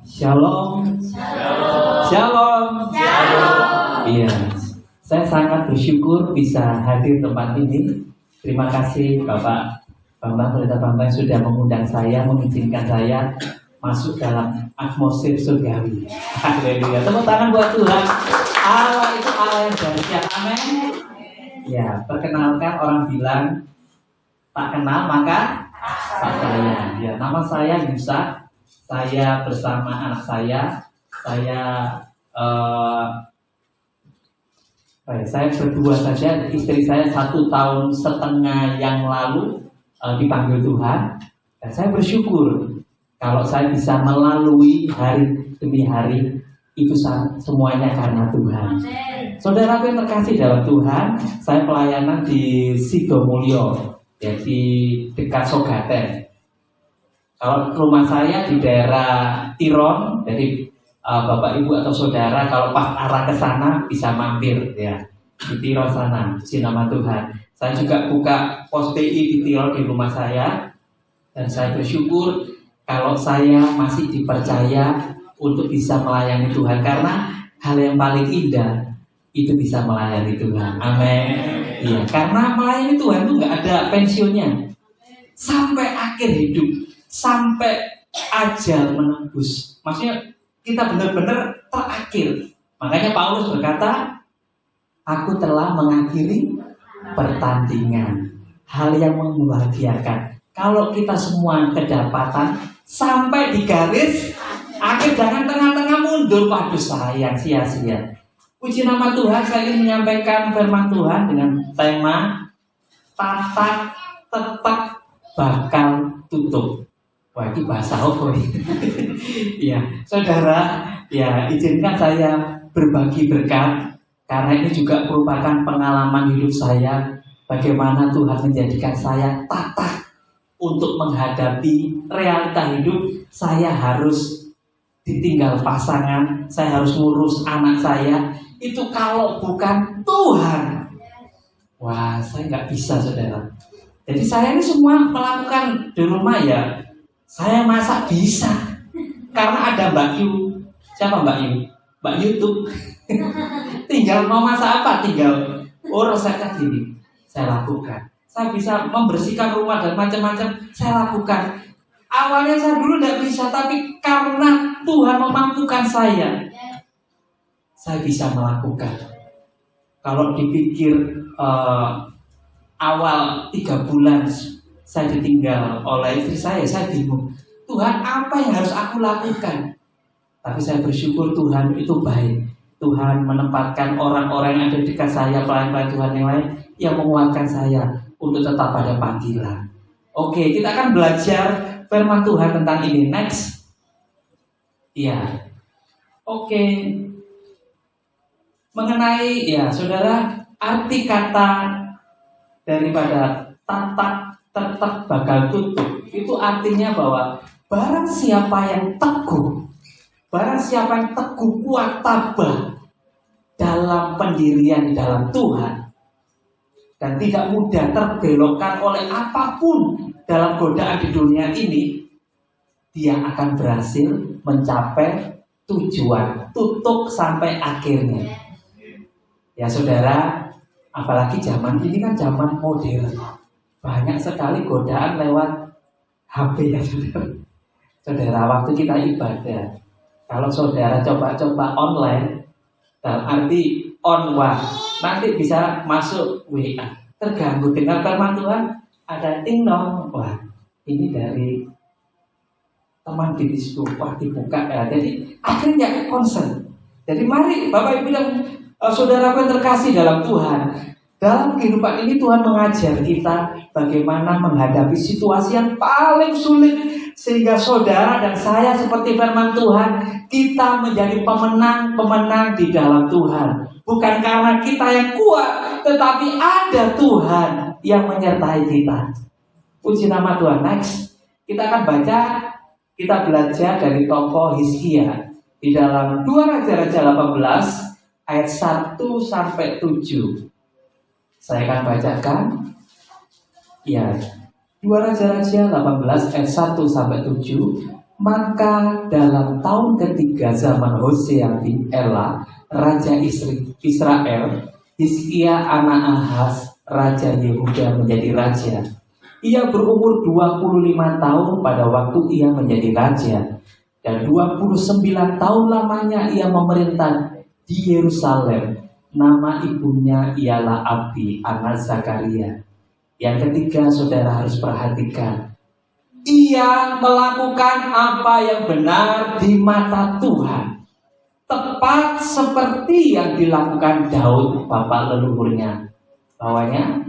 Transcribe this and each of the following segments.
Shalom. Shalom. Shalom. Shalom. Iya, saya sangat bersyukur bisa hadir tempat ini. Terima kasih Bapak Bambang, Pendeta Bambang sudah mengundang saya, mengizinkan saya masuk dalam atmosfer surgawi. Haleluya. Tepuk tangan buat Tuhan. Allah itu Allah yang dahsyat. Amin. Ya, perkenalkan, orang bilang tak kenal maka tak sayang. Ya, nama saya Yusak. Saya bersama anak saya berdua saja. Istri saya 1,5 tahun yang lalu dipanggil Tuhan. Dan saya bersyukur kalau saya bisa melalui hari demi hari itu semuanya karena Tuhan. Saudara yang terkasih dalam Tuhan, saya pelayanan di Sidomulyo, di dekat Sogaten. Kalau rumah saya di daerah Tiron, jadi Bapak Ibu atau saudara kalau pas arah ke sana bisa mampir ya di Tiron sana, puji nama Tuhan. Saya juga buka pos PI di Tiron di rumah saya, dan saya bersyukur kalau saya masih dipercaya untuk bisa melayani Tuhan, karena hal yang paling indah itu bisa melayani Tuhan. Amin. Iya, karena melayani Tuhan itu nggak ada pensiunnya sampai akhir hidup. Sampai ajal menembus. Maksudnya kita benar-benar terakhir. Makanya Paulus berkata, aku telah mengakhiri pertandingan. Hal yang membahagiakan. Kalau kita semua kedapatan sampai di garis akhir, jangan tengah-tengah mundur. Waduh, sayang, sia-sia. Puji nama Tuhan, saya ingin menyampaikan firman Tuhan dengan tema tatak tetap bakal tutup. Wah, itu bahasa apa ya? Ya, saudara, ya izinkan saya berbagi berkat, karena ini juga merupakan pengalaman hidup saya. Bagaimana Tuhan menjadikan saya tatak untuk menghadapi realita hidup. Saya harus ditinggal pasangan, saya harus ngurus anak saya. Itu kalau bukan Tuhan, wah, saya nggak bisa, saudara. Jadi saya ini semua melakukan di rumah ya. Saya masak bisa karena ada Mbak Yu. Siapa Mbak Yu? Mbak YouTube. Tinggal mau masak apa, tinggal resepnya gini, saya lakukan. Saya bisa membersihkan rumah dan macam-macam, saya lakukan. Awalnya saya dulu tidak bisa, tapi karena Tuhan memampukan saya bisa melakukan. Kalau dipikir awal 3 bulan saya ditinggal oleh istri saya bingung. Tuhan, apa yang harus aku lakukan? Tapi saya bersyukur Tuhan itu baik. Tuhan menempatkan orang-orang yang ada di dekat saya, pelayan-pelayan Tuhan yang lain, yang menguatkan saya untuk tetap pada panggilan. Oke, kita akan belajar firman Tuhan tentang ini. Next. Iya. Oke. Mengenai, ya saudara, arti kata daripada tatak tetap bakal tutup, itu artinya bahwa barang siapa yang teguh kuat tabah dalam pendirian di dalam Tuhan, dan tidak mudah terbelokkan oleh apapun dalam godaan di dunia ini, dia akan berhasil mencapai tujuan, tutup sampai akhirnya. Ya saudara, apalagi zaman ini kan zaman modern, banyak sekali godaan lewat HP ya saudara. Saudara, waktu kita ibadah, kalau saudara coba-coba online, dalam arti wah, nanti bisa masuk WA, terganggu dengan firman Tuhan, ada ting dong, wah ini dari teman bisnisku, wah dibuka ya. Jadi akhirnya concern. Jadi mari Bapak Ibu dan saudara yang terkasih dalam Tuhan, dalam kehidupan ini Tuhan mengajar kita bagaimana menghadapi situasi yang paling sulit, sehingga saudara dan saya seperti firman Tuhan, kita menjadi pemenang di dalam Tuhan. Bukan karena kita yang kuat, tetapi ada Tuhan yang menyertai kita. Puji nama Tuhan. Next, kita akan kita belajar dari tokoh Hizkia di dalam 2 Raja-Raja 18 ayat 1 sampai 7. Saya akan bacakan. Ya, 2 Raja-Raja 18 ayat 1 sampai 7. Maka dalam tahun ketiga zaman Hosea bin Ela, Raja Israel, Hizkia anak Ahaz, Raja Yehuda menjadi raja. Ia berumur 25 tahun pada waktu ia menjadi raja. Dan 29 tahun lamanya ia memerintah di Yerusalem. Nama ibunya ialah Abi, anak Zakaria. Yang ketiga, saudara harus perhatikan. Ia melakukan apa yang benar di mata Tuhan. Tepat seperti yang dilakukan Daud, bapak leluhurnya. Bawahnya,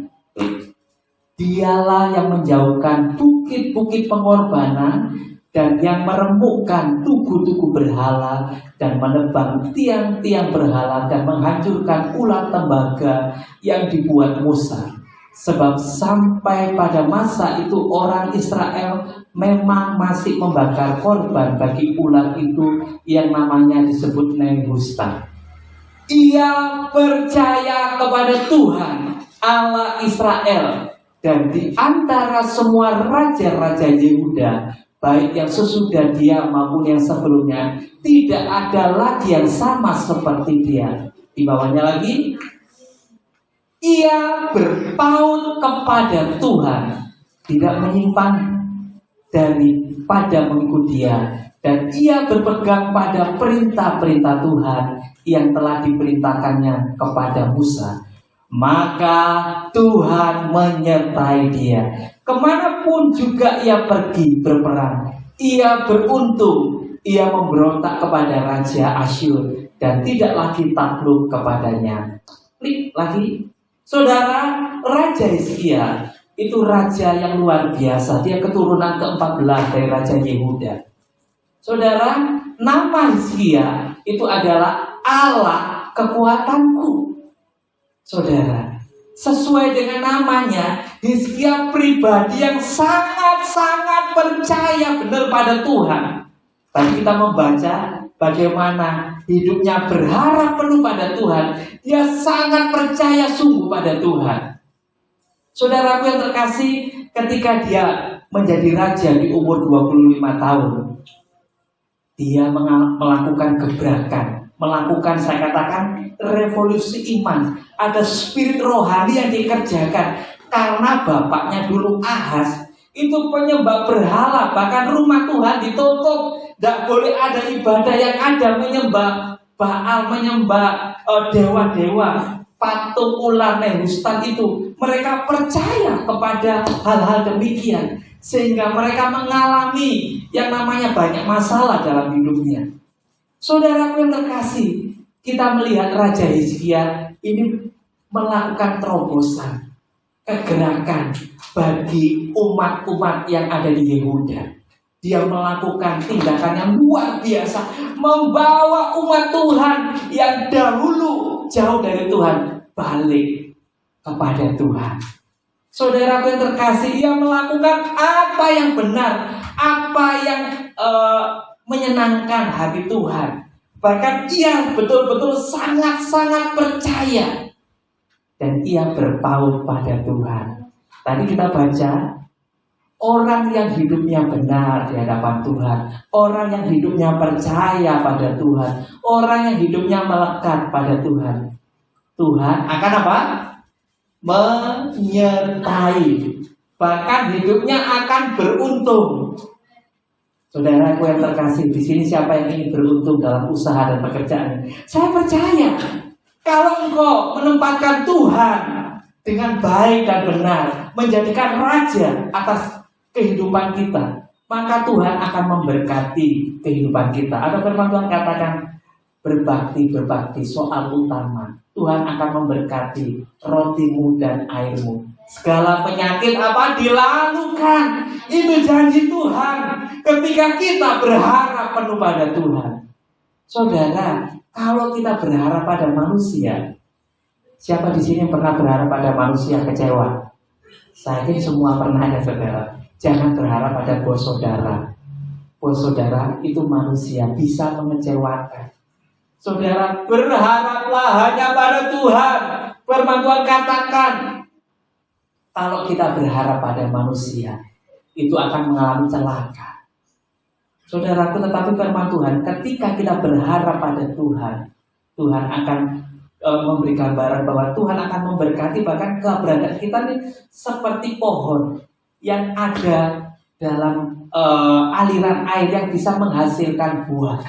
dialah yang menjauhkan bukit-bukit pengorbanan dan yang meremukkan tugu-tugu berhala dan menebang tiang-tiang berhala dan menghancurkan ulat tembaga yang dibuat Musa. Sebab sampai pada masa itu orang Israel memang masih membakar korban bagi ulat itu yang namanya disebut Nehushtan. Ia percaya kepada Tuhan Allah Israel, dan di antara semua raja-raja Yehuda, baik yang sesudah dia maupun yang sebelumnya, tidak ada lagi yang sama seperti dia. Di bawahnya lagi, ia berpaut kepada Tuhan, tidak menyimpang daripada mengikut dia, dan ia berpegang pada perintah-perintah Tuhan yang telah diperintahkannya kepada Musa. Maka Tuhan menyertai dia. Kemanapun juga ia pergi berperang, ia beruntung. Ia memberontak kepada Raja Asyur dan tidak lagi takluk kepadanya. Klik lagi. Saudara, Raja Hizkia itu raja yang luar biasa. Dia keturunan ke-14 dari Raja Yehuda. Saudara, nama Hizkia itu adalah Allah kekuatanku. Saudara, sesuai dengan namanya, Hizkia pribadi yang sangat-sangat percaya benar pada Tuhan. Tadi kita membaca bagaimana hidupnya berharap penuh pada Tuhan. Dia sangat percaya sungguh pada Tuhan. Saudaraku yang terkasih, ketika dia menjadi raja di umur 25 tahun, dia melakukan gebrakan, melakukan, saya katakan, revolusi iman. Ada spirit rohani yang dikerjakan. Karena bapaknya dulu Ahaz itu penyembah berhala, bahkan rumah Tuhan ditutup, tidak boleh ada ibadah yang ada, menyembah Baal, menyembah dewa-dewa, patung ular Nehushtan itu. Mereka percaya kepada hal-hal demikian, sehingga mereka mengalami yang namanya banyak masalah dalam hidupnya. Saudaraku yang terkasih, kita melihat Raja Hizkia ini melakukan terobosan, kegerakan bagi umat-umat yang ada di Yehuda. Dia melakukan tindakan yang luar biasa, membawa umat Tuhan yang dahulu jauh dari Tuhan balik kepada Tuhan. Saudaraku yang terkasih, dia melakukan apa yang benar, apa yang menyenangkan hati Tuhan. Bahkan ia betul-betul sangat-sangat percaya, dan ia berpaut pada Tuhan. Tadi kita baca, orang yang hidupnya benar di hadapan Tuhan, orang yang hidupnya percaya pada Tuhan, orang yang hidupnya melekat pada Tuhan, Tuhan akan apa? Menyertai. Bahkan hidupnya akan beruntung. Saudaraku yang terkasih, di sini siapa yang ingin beruntung dalam usaha dan pekerjaan? Saya percaya kalau engkau menempatkan Tuhan dengan baik dan benar, menjadikan raja atas kehidupan kita, maka Tuhan akan memberkati kehidupan kita. Ada firman Tuhan katakan, berbakti soal utama. Tuhan akan memberkati rotimu dan airmu. Segala penyakit apa dilalukan. Itu janji Tuhan ketika kita berharap penuh pada Tuhan. Saudara, kalau kita berharap pada manusia, siapa di sini pernah berharap pada manusia kecewa? Saya yakin semua pernah ya saudara. Jangan berharap pada bos saudara. Bos saudara itu manusia, bisa mengecewakan. Saudara, berharaplah hanya pada Tuhan. Firman Tuhan katakan, kalau kita berharap pada manusia, itu akan mengalami celaka. Saudaraku, tetapi firman Tuhan, ketika kita berharap pada Tuhan, Tuhan akan memberi gambaran bahwa Tuhan akan memberkati, bahkan keberadaan kita ini seperti pohon yang ada dalam aliran air yang bisa menghasilkan buah,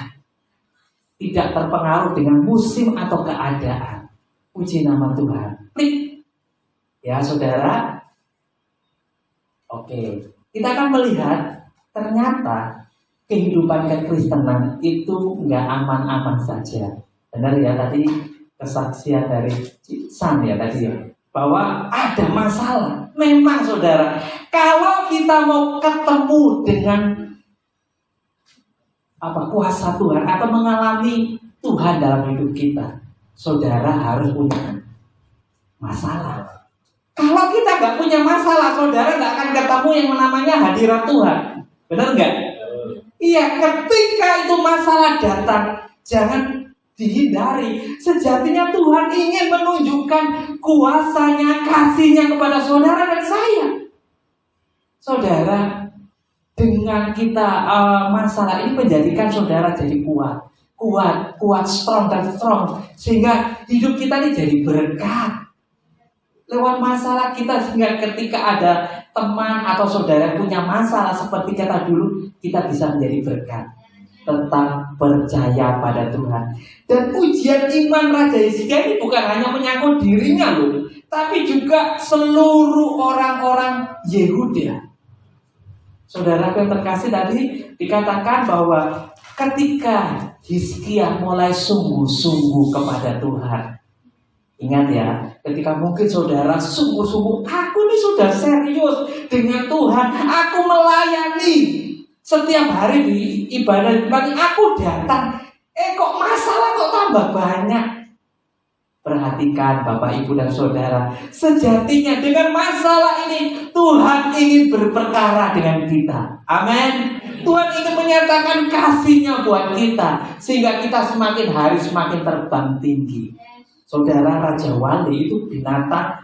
tidak terpengaruh dengan musim atau keadaan. Puji nama Tuhan. Klik. Ya saudara. Oke, kita akan melihat ternyata kehidupan kekristenan itu nggak aman-aman saja. Benar ya tadi kesaksian dari San ya tadi ya, bahwa ada masalah. Memang saudara, kalau kita mau ketemu dengan kuasa Tuhan atau mengalami Tuhan dalam hidup kita, saudara harus punya masalah. Kalau kita nggak punya masalah, saudara nggak akan ketemu yang namanya hadirat Tuhan. Benar nggak? Iya, ketika itu masalah datang, jangan dihindari. Sejatinya Tuhan ingin menunjukkan kuasanya, kasihnya kepada saudara dan saya. Saudara, dengan kita masalah ini menjadikan saudara jadi kuat, strong dan strong, sehingga hidup kita ini jadi berkat. Lewat masalah kita, sehingga ketika ada teman atau saudara punya masalah seperti kita dulu, kita bisa menjadi berkat. Tetap percaya pada Tuhan. Dan ujian iman Raja Hizkia ini bukan hanya menyangkut dirinya loh, tapi juga seluruh orang-orang Yehuda. Saudara yang terkasih, tadi dikatakan bahwa ketika Hizkia mulai sungguh-sungguh kepada Tuhan. Ingat ya, ketika mungkin saudara sungguh-sungguh, aku ini sudah serius dengan Tuhan, aku melayani setiap hari di ibadah, aku datang, kok masalah kok tambah banyak. Perhatikan Bapak, Ibu dan Saudara, sejatinya dengan masalah ini Tuhan ingin berperkara dengan kita. Amin. Tuhan ingin menyatakan kasih-Nya buat kita, sehingga kita semakin hari semakin terbang tinggi. Saudara, Raja Wali itu binatang,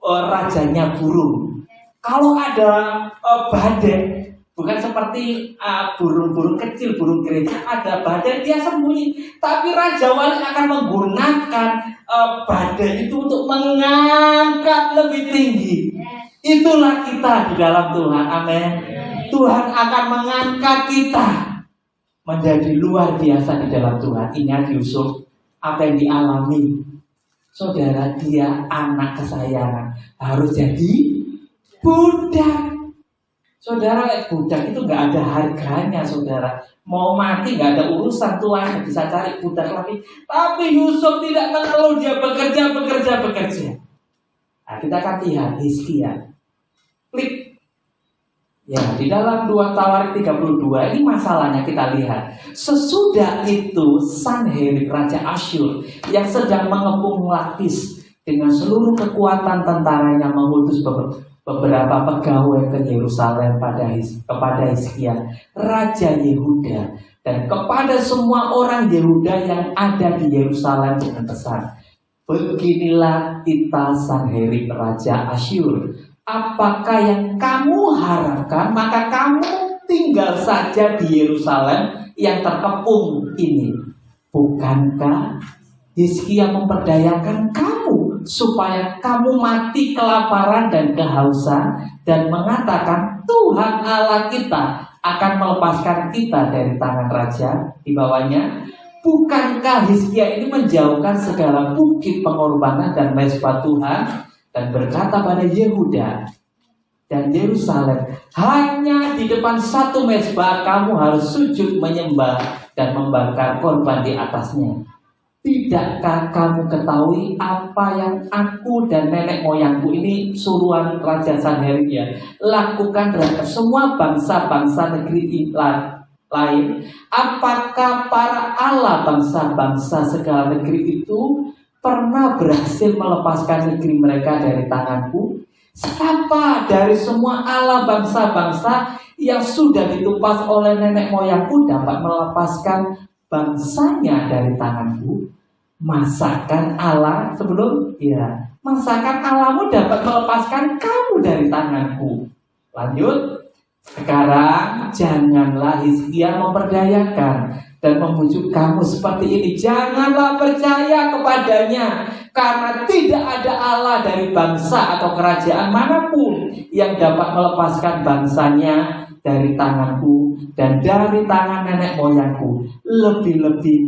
rajanya burung. Kalau ada badai, bukan seperti burung-burung kecil, burung gereja, ada badai dia sembunyi. Tapi Raja Wali akan menggunakan badai itu untuk mengangkat lebih tinggi. Itulah kita di dalam Tuhan. Amin. Tuhan akan mengangkat kita menjadi luar biasa di dalam Tuhan. Ingat Yusuf, apa yang dialami. Saudara, dia anak kesayangan, harus jadi budak. Saudara, budak itu nggak ada harganya, saudara. Mau mati nggak ada urusan, Tuhan bisa cari budak lagi. Tapi Yusuf tidak mengeluh, dia bekerja. Nah, kita akan lihat Hizkia. Klik. Ya, di dalam 2 Tawarik 32 ini masalahnya kita lihat. Sesudah itu Sanherib Raja Asyur yang sedang mengepung Lakis dengan seluruh kekuatan tentaranya mengutus beberapa pegawai ke Yerusalem kepada Hizkia, Raja Yehuda, dan kepada semua orang Yehuda yang ada di Yerusalem dengan pesan, beginilah titah Sanherib Raja Asyur. Apakah yang kamu harapkan, maka kamu tinggal saja di Yerusalem yang terkepung ini. Bukankah Hizkia memperdayakan kamu supaya kamu mati kelaparan dan kehausan, dan mengatakan Tuhan Allah kita akan melepaskan kita dari tangan raja di bawahnya? Bukankah Hizkia ini menjauhkan segala bukit pengorbanan dan mezbah Tuhan, dan berkata pada Yehuda dan Yerusalem, hanya di depan satu mezbah kamu harus sujud menyembah dan membakar korban di atasnya. Tidakkah kamu ketahui apa yang aku dan nenek moyangku, ini suruhan Raja Sanherib ya, lakukan terhadap semua bangsa-bangsa negeri lain? Apakah para Allah bangsa-bangsa segala negeri itu pernah berhasil melepaskan negeri mereka dari tanganku? Siapa dari semua Allah bangsa-bangsa yang sudah ditumpas oleh nenek moyangku dapat melepaskan bangsanya dari tanganku? Masakan Allah masakan Allahmu dapat melepaskan kamu dari tanganku? Lanjut. Sekarang janganlah Hizkia memperdayakan dan membujuk kamu seperti ini. Janganlah percaya kepadanya, karena tidak ada Allah dari bangsa atau kerajaan manapun yang dapat melepaskan bangsanya dari tanganku dan dari tangan nenek moyangku. Lebih-lebih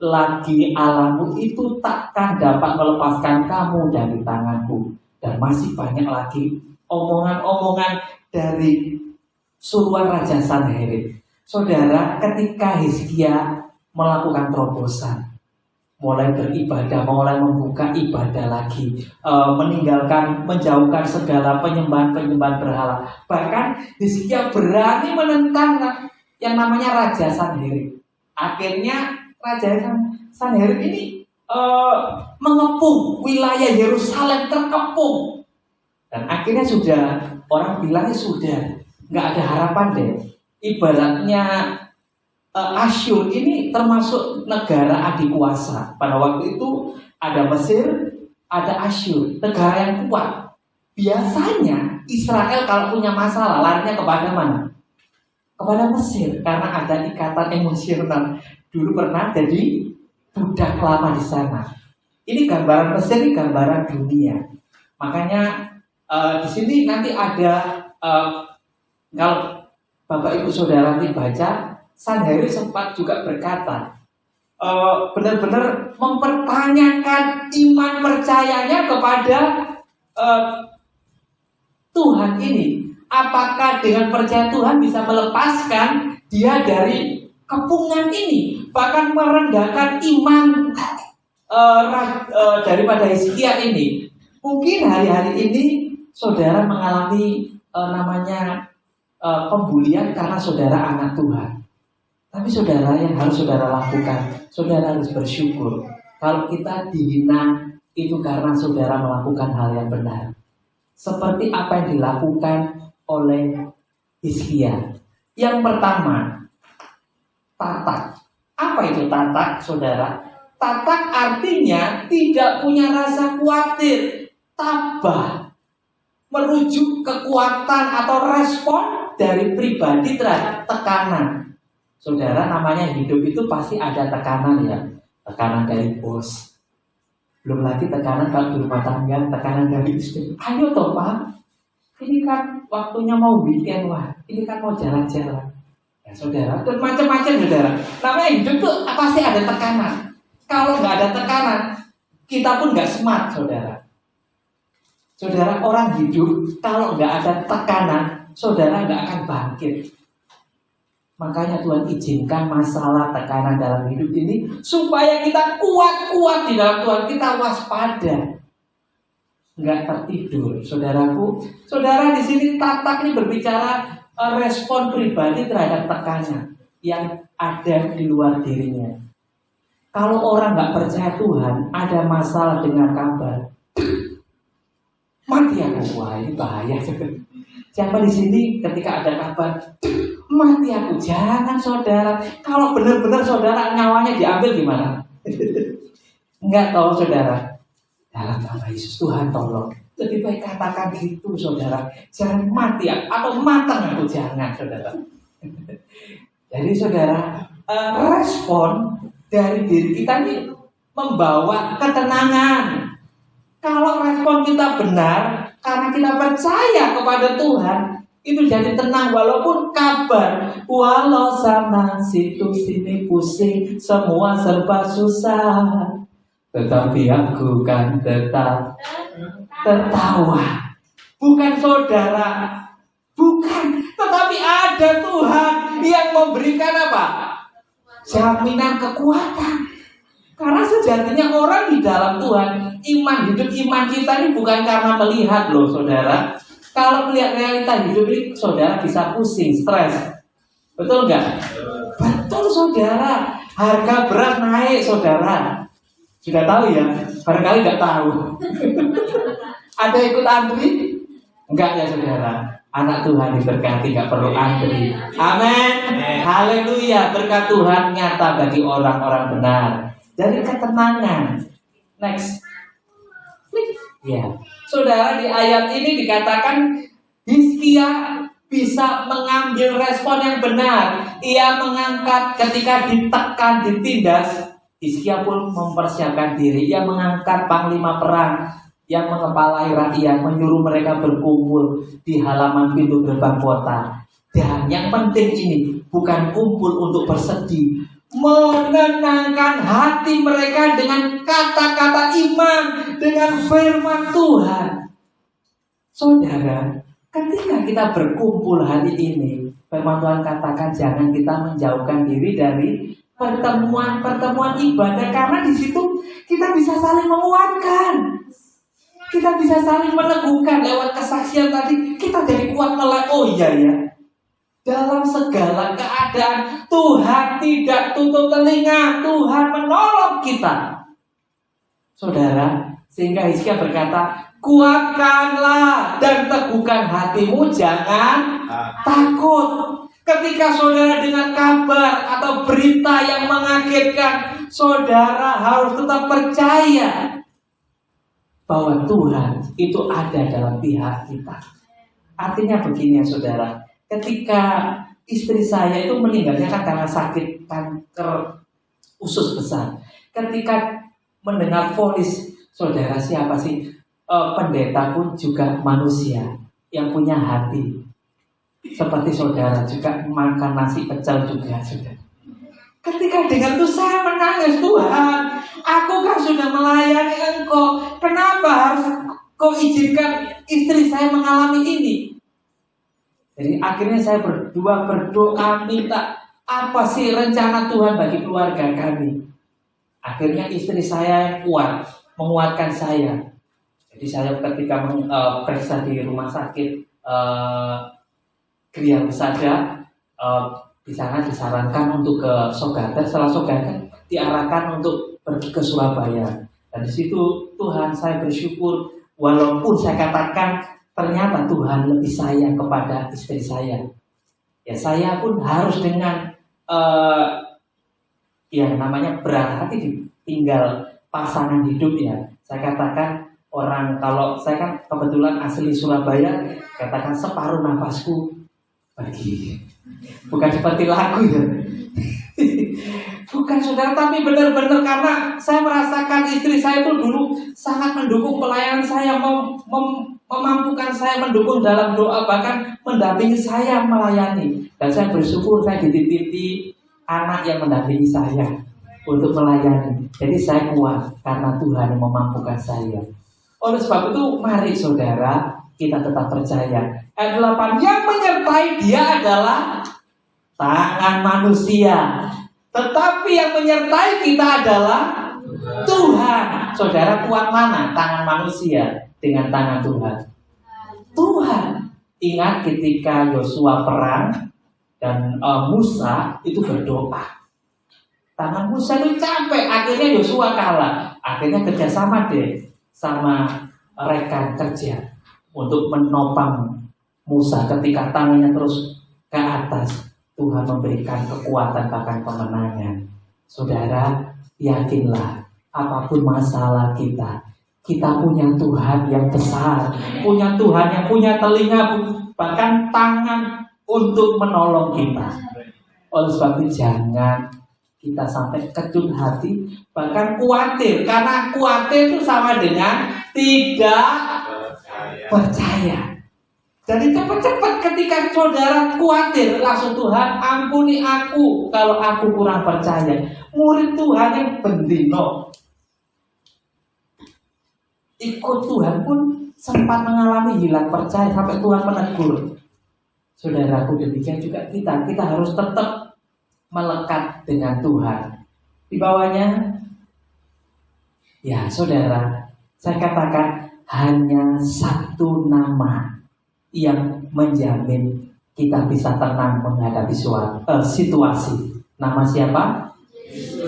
lagi Allahmu itu takkan dapat melepaskan kamu dari tanganku. Dan masih banyak lagi omongan-omongan dari suruhan Raja Sanherib. Saudara, ketika Hizkia melakukan terobosan, mulai beribadah, mulai membuka ibadah lagi, menjauhkan segala penyembahan berhala. Bahkan Hizkia berani menentang yang namanya Raja Sanherib. Akhirnya Raja Sanherib ini mengepung wilayah Yerusalem, terkepung. Dan akhirnya sudah, orang bilangnya sudah nggak ada harapan deh. Ibaratnya Asyur ini termasuk negara adikuasa. Pada waktu itu ada Mesir, ada Asyur, negara yang kuat. Biasanya Israel kalau punya masalah larinya kepada mana? Kepada Mesir, karena ada ikatan emosional. Dulu pernah jadi budak lama di sana. Ini gambaran Mesir, ini gambaran dunia. Makanya di sini nanti ada kalau Bapak Ibu Saudara nanti baca, Sanherib sempat juga berkata, benar-benar mempertanyakan iman percayanya kepada Tuhan ini. Apakah dengan percaya Tuhan bisa melepaskan dia dari kepungan ini? Bahkan merendahkan iman daripada Hizkia ini. Mungkin hari-hari ini saudara mengalami namanya pembulian karena saudara anak Tuhan. Tapi saudara, yang harus saudara lakukan, saudara harus bersyukur. Kalau kita dihina itu karena saudara melakukan hal yang benar. Seperti apa yang dilakukan oleh Hizkia. Yang pertama, tatak. Apa itu tatak, saudara? Tatak artinya tidak punya rasa khawatir, tabah, merujuk kekuatan atau respon dari pribadi terhadap tekanan. Saudara, namanya hidup itu pasti ada tekanan ya. Tekanan dari bos. Belum lagi tekanan kalau di rumah tangga, tekanan dari istri. Ayo toh Pak, ini kan waktunya mau weekend, wah, ini kan mau jalan-jalan. Ya saudara, dan macam-macam saudara. Namanya hidup itu pasti ada tekanan. Kalau nggak ada tekanan, kita pun nggak smart saudara. Saudara, orang hidup kalau nggak ada tekanan, saudara nggak akan bangkit. Makanya Tuhan izinkan masalah tekanan dalam hidup ini supaya kita kuat-kuat di dalam Tuhan, kita waspada, nggak tertidur. Saudaraku, saudara di sini tatak ini berbicara respon pribadi terhadap tekanan yang ada di luar dirinya. Kalau orang nggak percaya Tuhan, ada masalah dengan kabar, mati aku, wah ini bahaya. Siapa di sini ketika ada kabar, mati aku, jangan saudara. Kalau benar-benar saudara nyawanya diambil gimana? Enggak tahu saudara. Dalam nama Yesus Tuhan tolong. Lebih baik katakan gitu saudara. Jangan mati atau matang aku, jangan saudara. Jadi saudara, respon dari diri kita ini membawa ketenangan. Kalau respon kita benar, karena kita percaya kepada Tuhan, itu jadi tenang walaupun kabar, walau sana situ sini pusing, semua serba susah, tetapi aku kan tetap tertawa. Bukan saudara, bukan, tetapi ada Tuhan yang memberikan apa? Jaminan kekuatan. Karena sejatinya orang di dalam Tuhan, iman kita ini bukan karena melihat loh saudara. Kalau melihat realita hidup ini, saudara bisa pusing, stres. Betul nggak? Betul saudara. Harga beras naik saudara. Sudah tahu ya? Barangkali nggak tahu. Ada ikut antri? Enggak ya saudara. Anak Tuhan diberkati, nggak perlu antri. Amin. Haleluya. Berkat Tuhan nyata bagi orang-orang benar. Dari ketenangan. Next. Ya. Saudara, di ayat ini dikatakan Hizkia bisa mengambil respon yang benar. Ia mengangkat ketika ditekan, ditindas. Hizkia pun mempersiapkan diri. Ia mengangkat panglima perang yang mengepalai rakyat, menyuruh mereka berkumpul di halaman pintu gerbang kota. Dan yang penting ini bukan kumpul untuk bersedih, menenangkan hati mereka dengan kata-kata iman, dengan firman Tuhan. Saudara, ketika kita berkumpul hari ini, firman Tuhan katakan jangan kita menjauhkan diri dari pertemuan ibadah, karena di situ kita bisa saling menguatkan. Kita bisa saling meneguhkan lewat kesaksian tadi. Kita jadi kuat melek. Oh iya ya, dalam segala keadaan Tuhan tidak tutup telinga. Tuhan menolong kita, saudara. Sehingga Hizkia berkata, kuatkanlah dan teguhkan hatimu, jangan takut. Ketika saudara dengar kabar atau berita yang mengagetkan, saudara harus tetap percaya bahwa Tuhan itu ada dalam pihak kita. Artinya begini ya saudara, ketika istri saya itu meninggalnya kan karena sakit kanker usus besar. Ketika mendengar vonis, saudara, siapa sih? Pendeta pun juga manusia yang punya hati. Seperti saudara juga makan nasi pecel juga, saudara. Ketika dengar itu saya menangis, Tuhan, aku kan sudah melayani Engkau, kenapa harus Kau izinkan istri saya mengalami ini? Jadi akhirnya saya berdoa minta apa sih rencana Tuhan bagi keluarga kami. Akhirnya istri saya yang kuat, menguatkan saya. Jadi saya ketika periksa di rumah sakit Kriya Husada, di sana disarankan untuk ke Sogater. Setelah Sogater diarahkan untuk pergi ke Surabaya. Dan di situ Tuhan, saya bersyukur, walaupun saya katakan ternyata Tuhan lebih sayang kepada istri saya. Ya saya pun harus dengan yang namanya berat hati tinggal pasangan hidup ya. Saya katakan orang, kalau saya kan kebetulan asli Surabaya, katakan separuh nafasku pergi. Bukan seperti lagu ya. Bukan saudara, tapi benar-benar karena saya merasakan istri saya itu dulu sangat mendukung pelayanan saya, memampukan saya, mendukung dalam doa, bahkan mendampingi saya melayani. Dan saya bersyukur saya dititipi anak yang mendampingi saya untuk melayani. Jadi saya kuat karena Tuhan yang memampukan saya. Oleh sebab itu mari saudara kita tetap percaya. Ayat 8, yang menyertai dia adalah tangan manusia, tetapi yang menyertai kita adalah Tuhan. Saudara, kuat mana? Tangan manusia dengan tangan Tuhan. Tuhan. Ingat ketika Yosua perang dan Musa itu berdoa. Tangan Musa itu capek, akhirnya Yosua kalah. Akhirnya kerjasama deh sama rekan kerja untuk menopang Musa. Ketika tangannya terus ke atas, Tuhan memberikan kekuatan bahkan kemenangan. Saudara, yakinlah apapun masalah kita, kita punya Tuhan yang besar, punya Tuhan yang punya telinga, bahkan tangan untuk menolong kita. Oleh sebab itu jangan kita sampai kecut hati, bahkan khawatir, karena khawatir itu sama dengan tidak percaya. Jadi cepat-cepat ketika saudara khawatir, langsung Tuhan ampuni aku kalau aku kurang percaya. Murid Tuhan yang bendino ikut Tuhan pun sempat mengalami hilang percaya sampai Tuhan menegur. Saudaraku, demikian juga kita harus tetap melekat dengan Tuhan. Di bawahnya, ya saudara, saya katakan hanya satu nama yang menjamin kita bisa tenang menghadapi situasi. Nama siapa?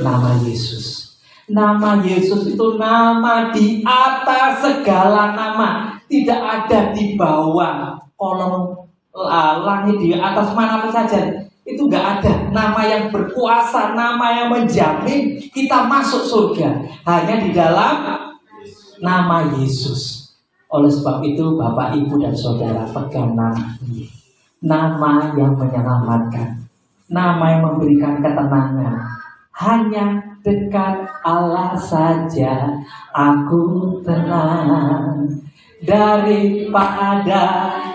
Nama Yesus. Nama Yesus itu nama di atas segala nama. Tidak ada di bawah kolong langit, di atas mana saja. Itu gak ada. Nama yang berkuasa, nama yang menjamin kita masuk surga, hanya di dalam nama Yesus. Oleh sebab itu Bapak, Ibu, dan Saudara pegang nama ini. nama yang menyelamatkan, nama yang memberikan ketenangan. Hanya dekat Allah saja aku tenang, daripada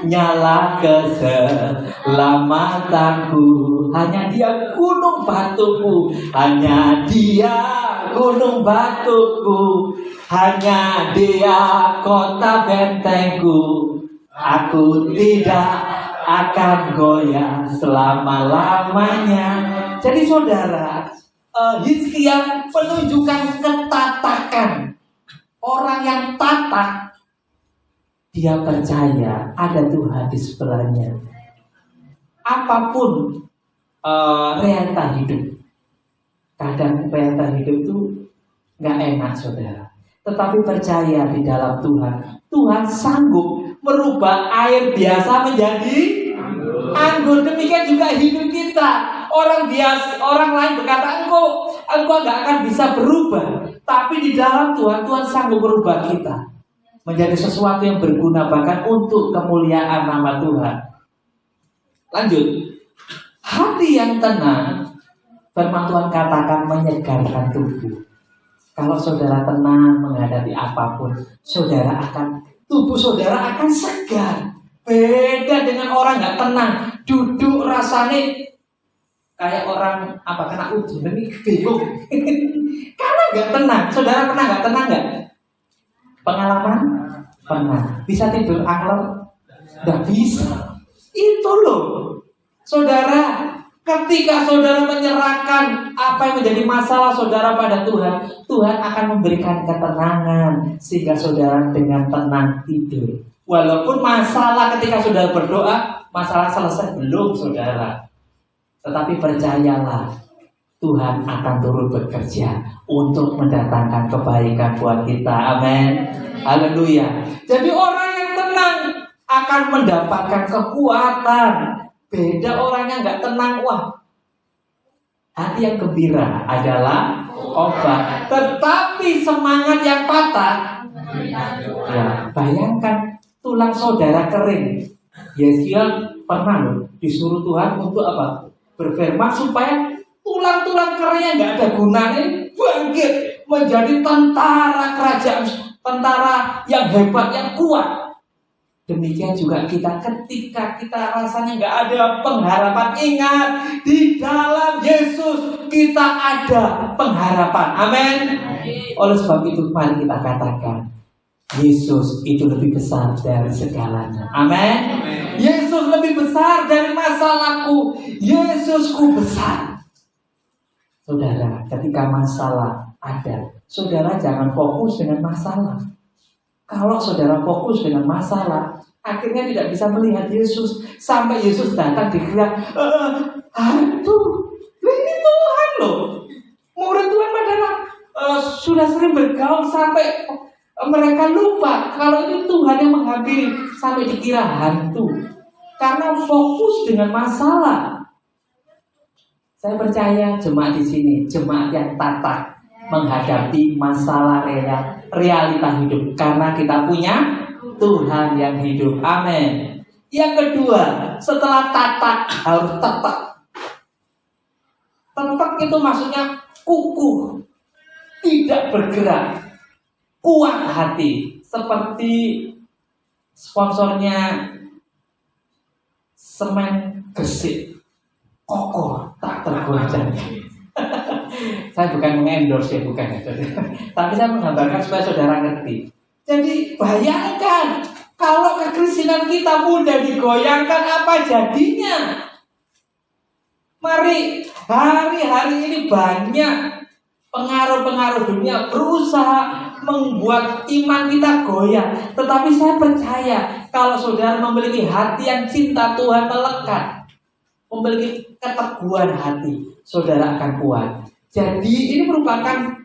nyala keselamatanku. Hanya Dia gunung batuku, hanya Dia gunung batuku, hanya Dia kota bentengku. Aku tidak akan goyah selama-lamanya. Jadi saudara, Hizkia menunjukkan ketatakan. Orang yang tatak, dia percaya ada Tuhan di sebelahnya. Apapun realita hidup, kadang realita hidup itu nggak enak saudara, tetapi percaya di dalam Tuhan. Tuhan sanggup merubah air biasa menjadi anggur. Demikian juga hidup kita. Orang biasa, orang lain berkata engkau nggak akan bisa berubah, tapi di dalam Tuhan, Tuhan sanggup merubah kita menjadi sesuatu yang berguna, bahkan untuk kemuliaan nama Tuhan. Lanjut, hati yang tenang, firman Tuhan katakan menyegarkan tubuh. Kalau saudara tenang menghadapi apapun, tubuh saudara akan segar. Beda dengan orang nggak tenang, duduk rasanya kayak orang kena ujung, ini bingung. Karena nggak tenang. Saudara pernah nggak tenang nggak? Pengalaman? Pernah. Bisa tidur angler? Nggak bisa. Itu loh, saudara. Ketika saudara menyerahkan apa yang menjadi masalah saudara pada Tuhan, Tuhan akan memberikan ketenangan sehingga saudara dengan tenang tidur. Walaupun masalah ketika saudara berdoa, masalah selesai belum saudara. Tetapi percayalah, Tuhan akan turut bekerja untuk mendatangkan kebaikan buat kita. Amin. Haleluya. Jadi orang yang tenang akan mendapatkan kekuatan. Beda orang yang nggak tenang. Wah, hati yang gembira adalah obat. Tetapi semangat yang patah, ya, bayangkan tulang saudara kering. Yesaya pernah loh disuruh Tuhan untuk apa? Berfirman supaya tulang-tulang keringnya nggak ada gunanya bangkit menjadi tentara kerajaan, tentara yang hebat, yang kuat. Demikian juga kita, ketika kita rasanya nggak ada pengharapan, ingat di dalam Yesus kita ada pengharapan. Amin. Oleh sebab itu mari kita katakan, Yesus itu lebih besar dari segalanya. Amin. Yesus lebih besar dari masalahku. Yesusku besar. Saudara, ketika masalah ada, saudara jangan fokus dengan masalah. Kalau saudara fokus dengan masalah, akhirnya tidak bisa melihat Yesus. Sampai Yesus datang dikira, aduh, ini Tuhan loh. Murid Tuhan adalah sudah sering bergaul sampai mereka lupa kalau ini Tuhan yang menghampiri, sampai dikira hantu karena fokus dengan masalah. Saya percaya jemaat di sini, jemaat yang tatak menghadapi masalah realita hidup, karena kita punya Tuhan yang hidup. Amin. Yang kedua, setelah tatak harus tepat. Tepat itu maksudnya kukuh, tidak bergerak, kuat hati, seperti sponsornya semen Gresik, kokoh tak tergoncang. Saya bukan mengendorse ya, bukan ya, tapi saya menggambarkan supaya saudara ngerti. Jadi bayangkan kalau kekristenan kita mudah digoyangkan, apa jadinya? Mari, hari-hari ini banyak pengaruh-pengaruh dunia berusaha membuat iman kita goyah. Tetapi saya percaya kalau saudara memiliki hati yang cinta Tuhan melekat, memiliki keteguhan hati, saudara akan kuat. Jadi ini merupakan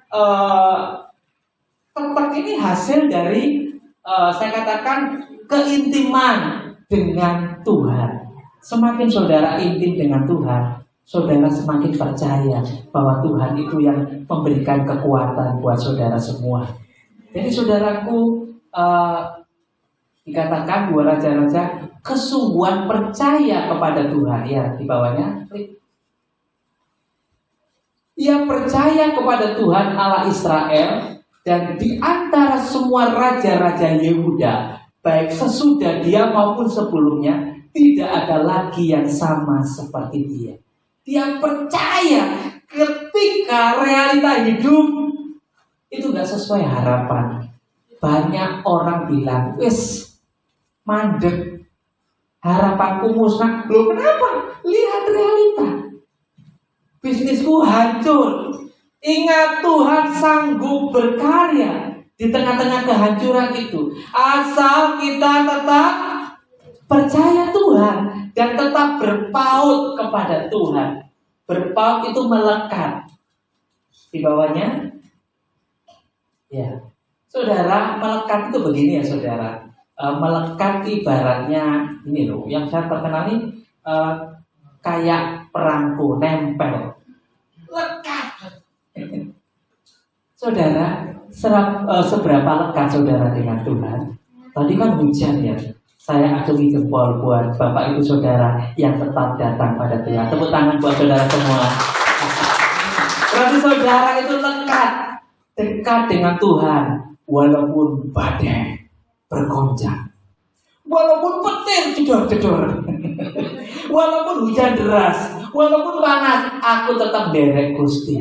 tempat ini hasil dari saya katakan keintiman dengan Tuhan. Semakin saudara intim dengan Tuhan, saudara semakin percaya bahwa Tuhan itu yang memberikan kekuatan buat saudara semua. Jadi saudaraku, Dikatakan dua raja-raja kesungguhan percaya kepada Tuhan. Ya, di bawahnya klik. Ia percaya kepada Tuhan Allah Israel, dan di antara semua raja-raja Yehuda, baik sesudah dia maupun sebelumnya, tidak ada lagi yang sama seperti dia. Dia percaya ketika realita hidup itu gak sesuai harapan. Banyak orang bilang, wis mandek, harapanku musnah. Loh, kenapa? Lihat realita. Bisnisku hancur. Ingat, Tuhan sanggup berkarya di tengah-tengah kehancuran itu, asal kita tetap percaya Tuhan dan tetap berpaut kepada Tuhan. Berpaut itu melekat. Di bawahnya, ya, saudara, melekat itu begini ya, saudara. Melekat ibaratnya ini loh, yang saya perkenal ini kayak perangko nempel, lekat. Saudara, seberapa lekat saudara dengan Tuhan? Tadi kan hujan ya. Saya acungi jempol buat Bapak Ibu Saudara yang tetap datang pada Tuhan. Tepuk tangan buat saudara semua. Berarti saudara itu lekat, dekat dengan Tuhan, walaupun badai bergoncang, walaupun petir jedor-jedor, walaupun hujan deras, walaupun panas, aku tetap derek Gusti.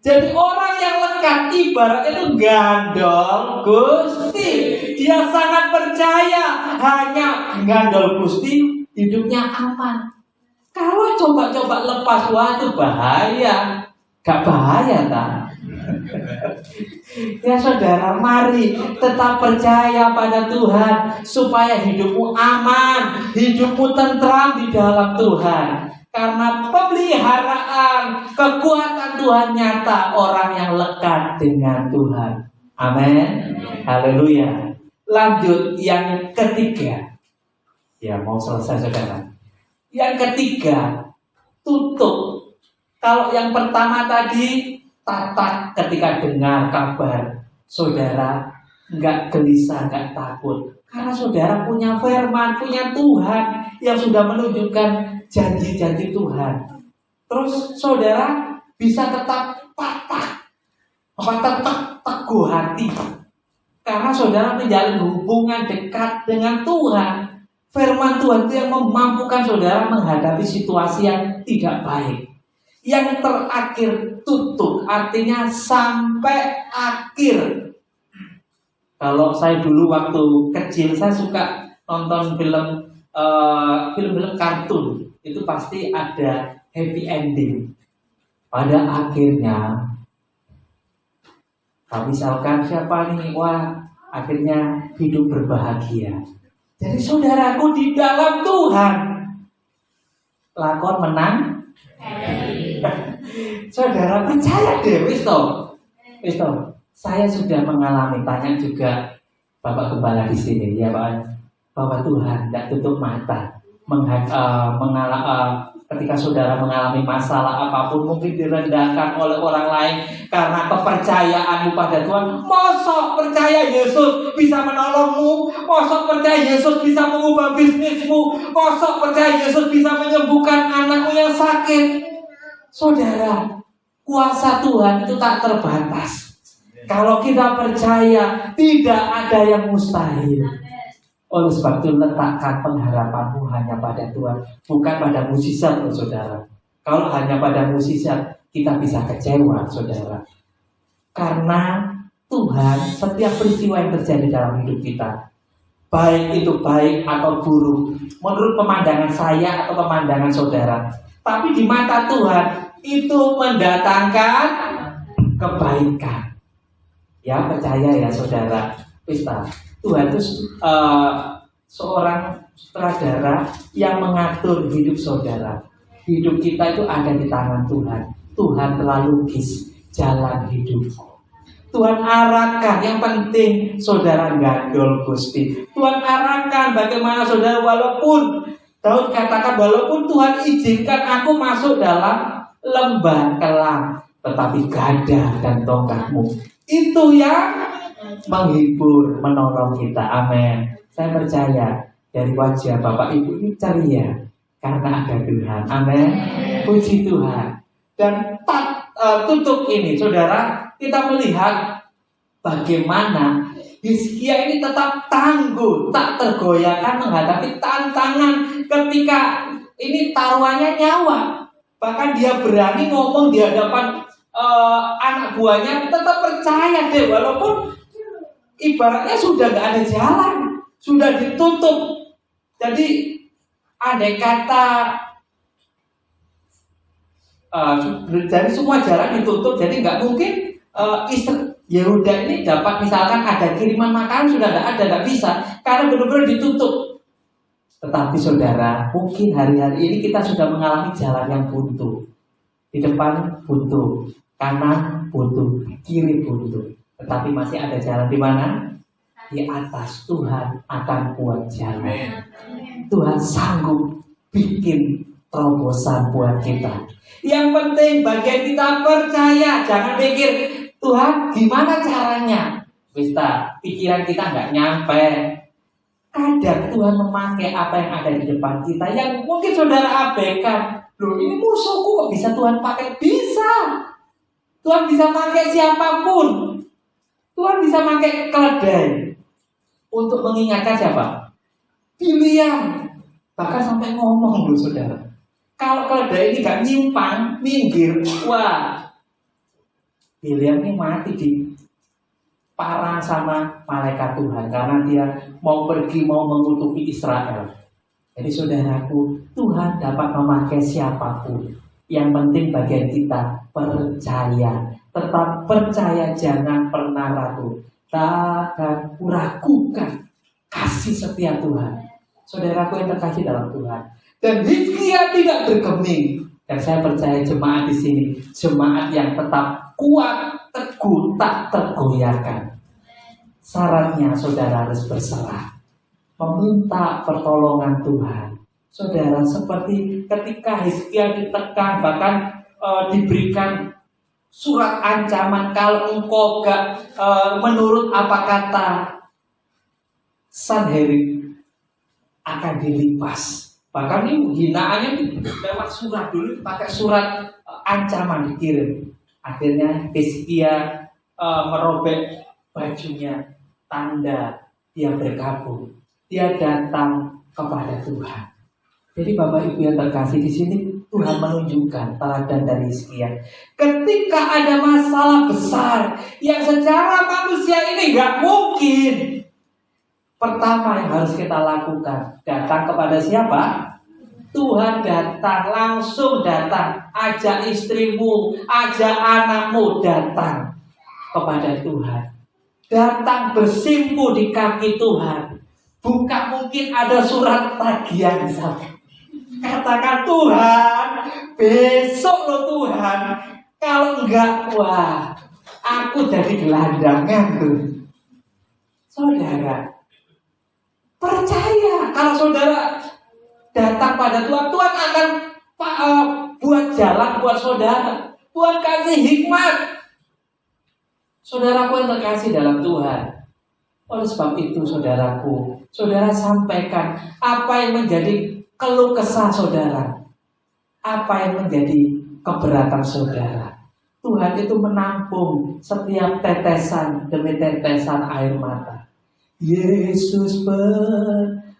Jadi orang yang lekat ibaratnya itu gandol Gusti. Dia sangat percaya, hanya gandol Gusti, hidupnya aman. Kalau coba-coba lepas, wah itu bahaya. Gak bahaya tak? Ya saudara, mari tetap percaya pada Tuhan, supaya hidupmu aman, hidupmu tentram di dalam Tuhan. Karena pemeliharaan kekuatan Tuhan nyata orang yang lekat dengan Tuhan. Amin. Haleluya. Lanjut yang ketiga. Ya, mau selesai saudara. Yang ketiga, tutup. Kalau yang pertama tadi tatak ketika dengar kabar, saudara nggak gelisah, nggak takut. Karena saudara punya firman, punya Tuhan yang sudah menunjukkan janji-janji Tuhan. Terus saudara bisa tetap teguh hati, karena saudara menjalin hubungan dekat dengan Tuhan. Firman Tuhan itu yang memampukan saudara menghadapi situasi yang tidak baik. Yang terakhir, tutup, artinya sampai akhir. Kalau saya dulu waktu kecil, saya suka nonton film-film kartun. Itu pasti ada happy ending. Pada akhirnya, misalkan siapa nih, wah akhirnya hidup berbahagia. Jadi saudaraku, di dalam Tuhan, lakon menang. Saudara percaya deh, wis toh. Saya sudah mengalami, tanya juga Bapak Gembala di sini, ya Pak, bahwa Tuhan tidak tutup mata. Ketika saudara mengalami masalah apapun, mungkin direndahkan oleh orang lain karena kepercayaanmu pada Tuhan. Mosok percaya Yesus bisa menolongmu, mosok percaya Yesus bisa mengubah bisnismu, mosok percaya Yesus bisa menyembuhkan anakmu yang sakit. Saudara, kuasa Tuhan itu tak terbatas. Kalau kita percaya, tidak ada yang mustahil. Oleh sebab itu, letakkan pengharapanmu hanya pada Tuhan, bukan pada mukjizat, saudara. Kalau hanya pada mukjizat, kita bisa kecewa, saudara. Karena Tuhan, setiap peristiwa yang terjadi dalam hidup kita, baik itu baik atau buruk, menurut pemandangan saya atau pemandangan saudara, tapi di mata Tuhan itu mendatangkan kebaikan. Ya, percaya ya saudara. Tuhan itu seorang sutradara yang mengatur hidup saudara. Hidup kita itu ada di tangan Tuhan. Tuhan telah lukis jalan hidup. Tuhan arahkan, yang penting saudara gandol Gusti. Tuhan arahkan bagaimana saudara, walaupun Daud katakan, walaupun Tuhan izinkan aku masuk dalam lembah kelam, tetapi gada dan tongkatmu itu yang menghibur, menolong kita. Amin. Saya percaya dari wajah Bapak Ibu ini ceria karena ada Tuhan. Amin. Puji Tuhan. Dan tutup ini, saudara, kita melihat bagaimana Hizkia ini tetap tangguh, tak tergoyahkan menghadapi tantangan ketika ini taruhannya nyawa. Bahkan dia berani ngomong di hadapan anak buahnya, tetap percaya deh, walaupun ibaratnya sudah nggak ada jalan, sudah ditutup. Jadi andai kata dari semua jalan ditutup, jadi nggak mungkin istri Yehuda ini dapat, misalkan ada kiriman makanan, sudah nggak bisa, karena benar-benar ditutup. Tetapi saudara, mungkin hari-hari ini kita sudah mengalami jalan yang buntu. Di depan buntu, kanan buntu, kiri buntu. Tetapi masih ada jalan di mana? Di atas. Tuhan akan buat jalan. Tuhan sanggup bikin terobosan buat kita. Yang penting bagian kita percaya. Jangan pikir, Tuhan gimana caranya? Bisa, pikiran kita nggak nyampe. Kadang Tuhan memakai apa yang ada di depan kita yang mungkin saudara abaikan. Loh, ini musuhku kok bisa Tuhan pakai? Bisa. Tuhan bisa pakai siapapun. Tuhan bisa pakai keledai untuk mengingatkan siapa? Biliam. Bahkan sampai ngomong loh saudara, kalau keledai ini gak nyimpang, minggir, wah, Biliam ini mati di parang sama malaikat Tuhan karena dia mau pergi, mau mengutuki Israel. Jadi saudaraku, Tuhan dapat memakai siapapun. Yang penting bagian kita percaya. Tetap percaya, jangan pernah ragu. Takkan kuragukan kasih setia Tuhan. Saudaraku yang terkasih dalam Tuhan. Dan Hizkia tidak bergeming. Dan saya percaya jemaat di sini, jemaat yang tetap kuat, teguh, tak tergoyahkan. Syaratnya saudara harus berserah, meminta pertolongan Tuhan. Saudara, seperti ketika Hizkia ditekan, bahkan diberikan surat ancaman, kalau engkau gak menurut apa kata Sanherib akan dilipas. Bahkan ini hinaannya lewat surat dulu, pakai surat ancaman dikirim. Akhirnya Hizkia merobek bajunya, tanda dia berkabung. Dia datang kepada Tuhan. Jadi Bapak Ibu yang terkasih, di sini Tuhan menunjukkan teladan dari Hizkia. Ketika ada masalah besar yang secara manusia ini nggak mungkin, pertama yang harus kita lakukan, datang kepada siapa? Tuhan. Datang, langsung datang. Ajak istrimu, ajak anakmu datang kepada Tuhan. Datang bersimpu di kaki Tuhan. Bukan mungkin ada surat tagihan di sana. Katakan, Tuhan, besok loh Tuhan. Kalau enggak, wah, aku jadi gelandangan tuh. Saudara, percaya kalau saudara datang pada Tuhan, Tuhan akan buat jalan buat saudara. Tuhan kasih hikmat. Saudaraku yang terkasih dalam Tuhan, oleh sebab itu saudaraku, saudara sampaikan apa yang menjadi keluh kesah saudara, apa yang menjadi keberatan saudara. Tuhan itu menampung setiap tetesan demi tetesan air mata. Yesus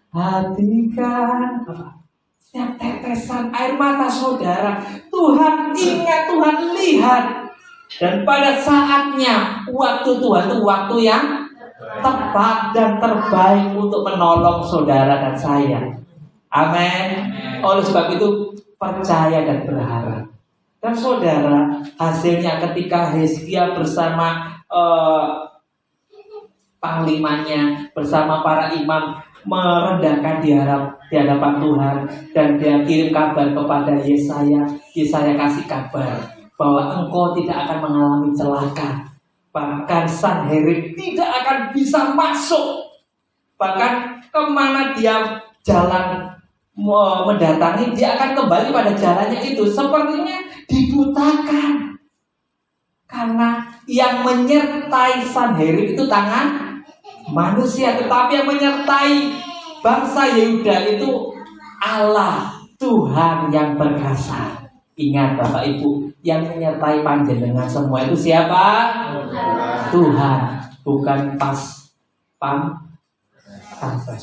perhatikan setiap tetesan air mata saudara. Tuhan ingat, Tuhan lihat. Dan pada saatnya, waktu Tuhan itu waktu yang tepat dan terbaik untuk menolong saudara dan saya. Amin. Oleh sebab itu percaya dan berharap. Dan saudara, hasilnya ketika Hizkia bersama panglimanya, bersama para imam merendahkan di hadapan Tuhan, dan dia kirim kabar kepada Yesaya. Yesaya kasih kabar bahwa engkau tidak akan mengalami celaka. Bahkan Sanherib tidak akan bisa masuk. Bahkan kemana dia jalan mendatangi, dia akan kembali pada jalannya itu. Sepertinya dibutakan. Karena yang menyertai Sanherib itu tangan manusia, tetapi yang menyertai bangsa Yehuda itu Allah, Tuhan yang perkasa. Ingat Bapak Ibu, yang menyertai panjenengan semua itu siapa? Tuhan, bukan pampres,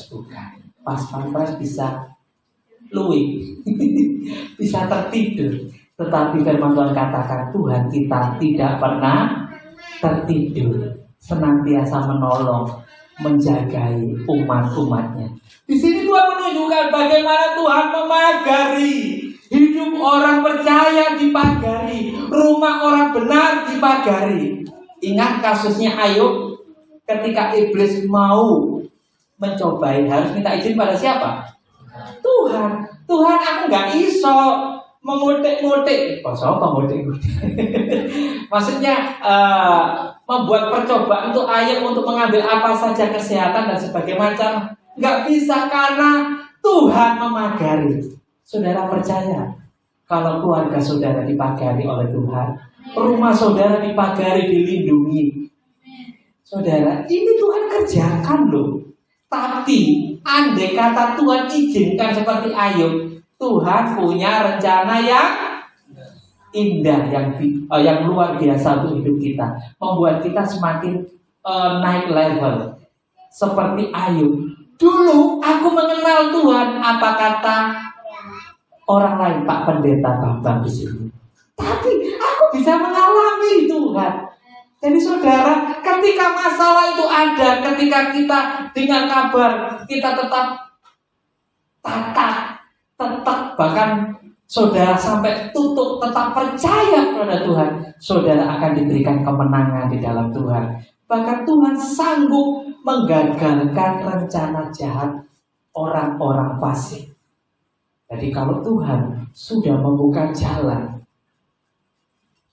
bukan. Pas pampres bisa luwih, bisa tertidur. Tetapi firman Tuhan katakan, Tuhan kita tidak pernah tertidur, senantiasa menolong, menjagai umat-umatnya. Di sini Tuhan menunjukkan bagaimana Tuhan memagari hidup orang percaya, dipagari rumah orang benar, dipagari. Ingat kasusnya Ayub, ketika iblis mau mencobai, harus minta izin pada siapa? Tuhan. Tuhan, aku nggak iso mengutik-ngutik. Siapa ngutik-ngutik? Maksudnya membuat percobaan untuk Ayub untuk mengambil apa saja kesehatan dan sebagainya macam. Nggak bisa karena Tuhan memagari. Saudara percaya kalau keluarga saudara dipagari oleh Tuhan, rumah saudara dipagari, dilindungi. Saudara, ini Tuhan kerjakan loh. Tapi andai kata Tuhan izinkan seperti Ayub, Tuhan punya rencana yang indah, yang luar biasa untuk hidup kita, membuat kita semakin naik level. Seperti Ayub, dulu aku mengenal Tuhan, apa kata orang lain, Pak Pendeta Bambang di sini. Tapi aku bisa mengalami Tuhan. Jadi saudara, ketika masalah itu ada, ketika kita dengan kabar, kita tetap bahkan saudara sampai tutup, tetap percaya kepada Tuhan, saudara akan diberikan kemenangan di dalam Tuhan. Bahkan Tuhan sanggup menggagalkan rencana jahat orang-orang fasik. Jadi kalau Tuhan sudah membuka jalan,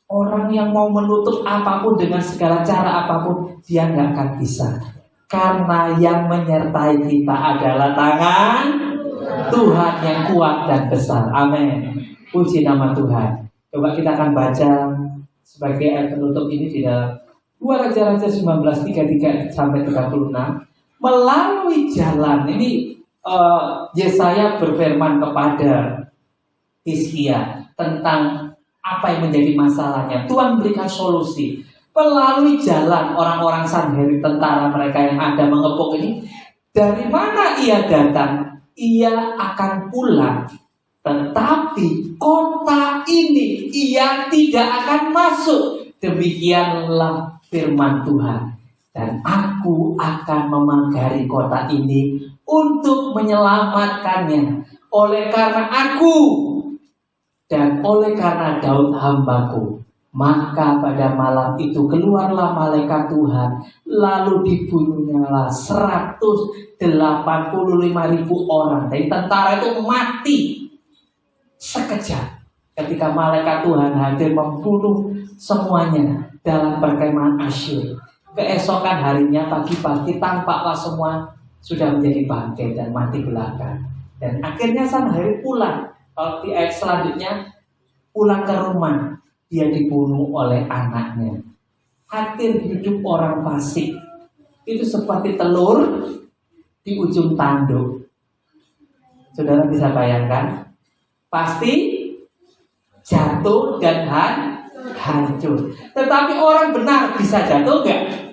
orang yang mau menutup apapun dengan segala cara apapun, dia nggak akan bisa. Karena yang menyertai kita adalah tangan Tuhan yang kuat dan besar. Amin. Puji nama Tuhan. Coba kita akan baca sebagai ayat penutup ini di dalam 2 Raja-Raja 19:33 sampai 36. Melalui jalan ini Yesaya berfirman kepada Hizkia tentang apa yang menjadi masalahnya. Tuhan memberikan solusi melalui jalan orang-orang Sanherib, tentara mereka yang ada mengepung ini. Dari mana ia datang? Ia akan pulang, tetapi kota ini ia tidak akan masuk. Demikianlah firman Tuhan. Dan aku akan memagari kota ini untuk menyelamatkannya. Oleh karena aku dan oleh karena Daud hambaku, maka pada malam itu keluarlah malaikat Tuhan, lalu dibunuhnya 185.000 orang. Dari tentara itu mati sekejap ketika malaikat Tuhan hadir membunuh semuanya dalam perkemahan Asyur. Keesokan harinya pagi-pagi tampaklah semua sudah menjadi bangkai dan mati belaka. Dan akhirnya Sanherib pulang. Kalau di ayat selanjutnya, pulang ke rumah, dia dibunuh oleh anaknya. Akhir hidup orang fasik itu seperti telur di ujung tanduk. Saudara bisa bayangkan? Pasti jatuh dan hancur. Tetapi orang benar bisa jatuh enggak?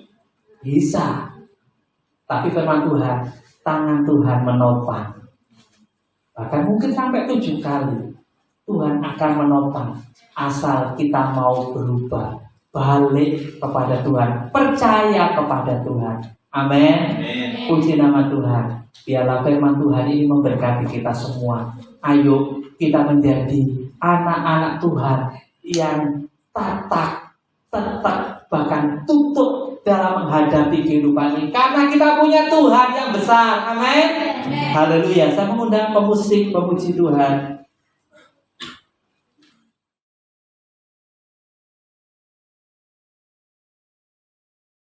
Bisa. Tapi firman Tuhan, tangan Tuhan menopang. Bahkan mungkin sampai 7 kali Tuhan akan menopang, asal kita mau berubah, balik kepada Tuhan, percaya kepada Tuhan. Amin. Puji nama Tuhan. Biarlah firman Tuhan ini memberkati kita semua. Ayo kita menjadi anak-anak Tuhan yang tetap bahkan tutup dalam menghadapi kehidupan ini, karena kita punya Tuhan yang besar. Amin. Haleluya. Saya mengundang pemusik pemuji Tuhan